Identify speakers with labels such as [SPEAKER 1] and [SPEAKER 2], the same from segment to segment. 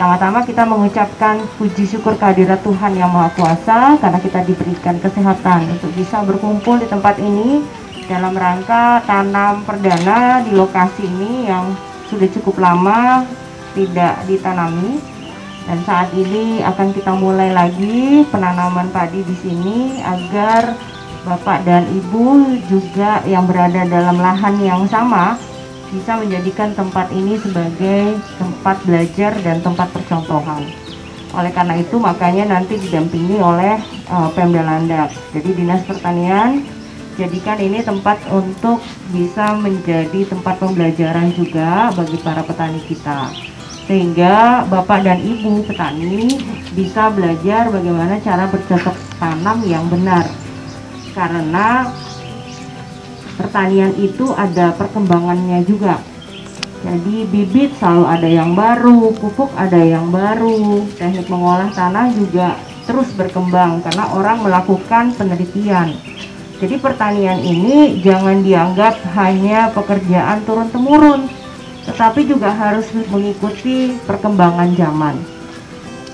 [SPEAKER 1] Pertama-tama kita mengucapkan puji syukur kehadirat Tuhan Yang Maha Kuasa karena kita diberikan kesehatan untuk bisa berkumpul di tempat ini dalam rangka tanam perdana di lokasi ini yang sudah cukup lama tidak ditanami. Dan saat ini akan kita mulai lagi penanaman padi di sini agar Bapak dan Ibu juga yang berada dalam lahan yang sama bisa menjadikan tempat ini sebagai tempat belajar dan tempat percontohan. Oleh karena itu makanya nanti didampingi oleh Pemda Landak. Jadi Dinas Pertanian jadikan ini tempat untuk bisa menjadi tempat pembelajaran juga bagi para petani kita. Sehingga Bapak dan Ibu petani bisa belajar bagaimana cara bercocok tanam yang benar. Karena pertanian itu ada perkembangannya juga. Jadi bibit selalu ada yang baru, pupuk ada yang baru, teknik mengolah tanah juga terus berkembang karena orang melakukan penelitian. Jadi pertanian ini jangan dianggap hanya pekerjaan turun-temurun, tetapi juga harus mengikuti perkembangan zaman.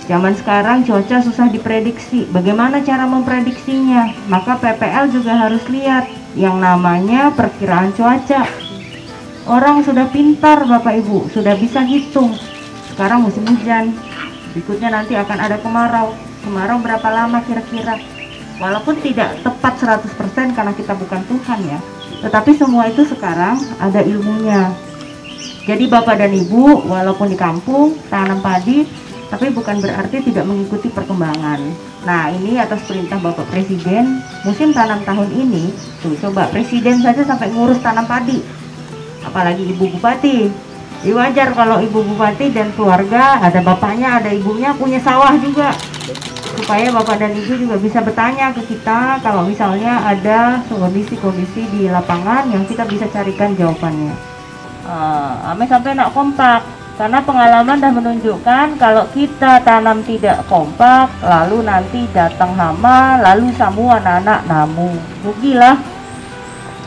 [SPEAKER 1] Zaman sekarang cuaca susah diprediksi. Bagaimana cara memprediksinya? Maka PPL juga harus lihat yang namanya perkiraan cuaca. Orang sudah pintar Bapak Ibu, sudah bisa hitung. Sekarang musim hujan, berikutnya nanti akan ada kemarau. Kemarau berapa lama kira-kira? Walaupun tidak tepat 100% karena kita bukan Tuhan ya, tetapi semua itu sekarang ada ilmunya. Jadi Bapak dan Ibu walaupun di kampung tanam padi, tapi bukan berarti tidak mengikuti perkembangan. Nah ini atas perintah Bapak Presiden, musim tanam tahun ini, tuh coba Presiden saja sampai ngurus tanam padi, apalagi Ibu Bupati. Wajar kalau Ibu Bupati dan keluarga, ada bapaknya, ada ibunya, punya sawah juga, supaya Bapak dan Ibu juga bisa bertanya ke kita kalau misalnya ada kondisi-kondisi di lapangan yang kita bisa carikan jawabannya. Ame sampai nak kompak, karena pengalaman dah menunjukkan kalau kita tanam tidak kompak, lalu nanti datang hama, lalu semua anak-anak namu, rugilah.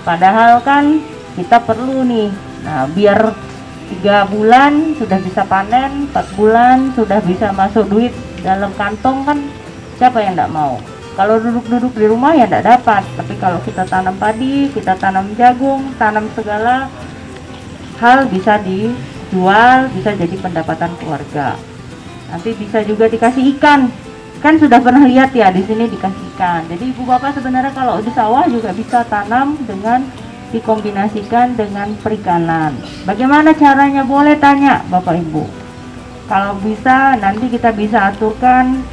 [SPEAKER 1] Padahal kan kita perlu nih, nah biar 3 bulan sudah bisa panen, 4 bulan sudah bisa masuk duit dalam kantong kan, siapa yang tidak mau? Kalau duduk-duduk di rumah ya tidak dapat, tapi kalau kita tanam padi, kita tanam jagung, tanam segala hal bisa dijual, bisa jadi pendapatan keluarga. Nanti bisa juga dikasih ikan, kan sudah pernah lihat ya di sini dikasih ikan. Jadi Ibu Bapak sebenarnya kalau di sawah juga bisa tanam dengan dikombinasikan dengan perikanan. Bagaimana caranya? Boleh tanya Bapak Ibu. Kalau bisa nanti kita bisa aturkan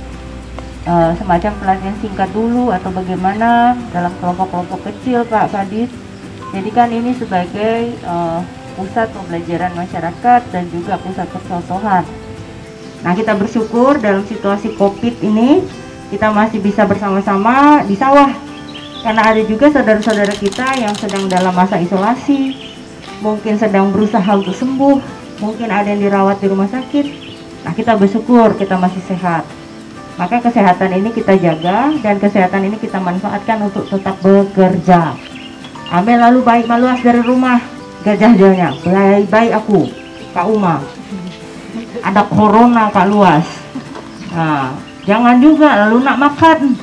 [SPEAKER 1] semacam pelatihan singkat dulu atau bagaimana dalam kelompok-kelompok kecil Kak Kadis. Jadikan ini sebagai pusat pembelajaran masyarakat dan juga pusat percontohan. Nah kita bersyukur dalam situasi COVID ini kita masih bisa bersama-sama di sawah, karena ada juga saudara-saudara kita yang sedang dalam masa isolasi, mungkin sedang berusaha untuk sembuh, mungkin ada yang dirawat di rumah sakit. Nah kita bersyukur kita masih sehat, maka kesehatan ini kita jaga dan kesehatan ini kita manfaatkan untuk tetap bekerja. Ambil lalu baik maluas dari rumah, gajah-gajahnya, baik aku, Kak Uma, ada corona Kak Luas. Nah, jangan juga lalu nak makan.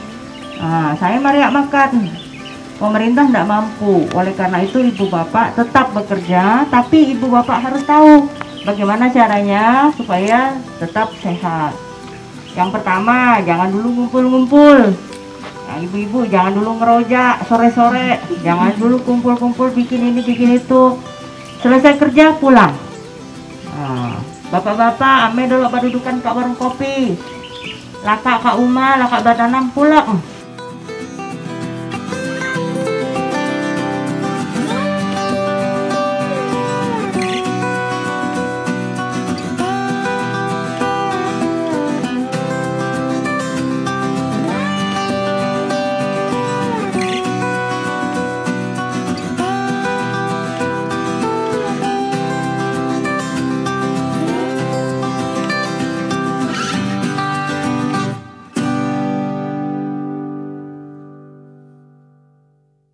[SPEAKER 1] Nah, saya mari makan. Pemerintah tidak mampu. Oleh karena itu Ibu Bapak tetap bekerja, tapi Ibu Bapak harus tahu bagaimana caranya supaya tetap sehat. Yang pertama, jangan dulu ngumpul-ngumpul. Nah, ibu-ibu jangan dulu ngerojak sore-sore, jangan dulu kumpul-kumpul bikin ini bikin itu. Selesai kerja pulang. Nah, bapak-bapak ame dulu berdudukan ke warung kopi. Lakak Kak Uma, lakak badanam pulang.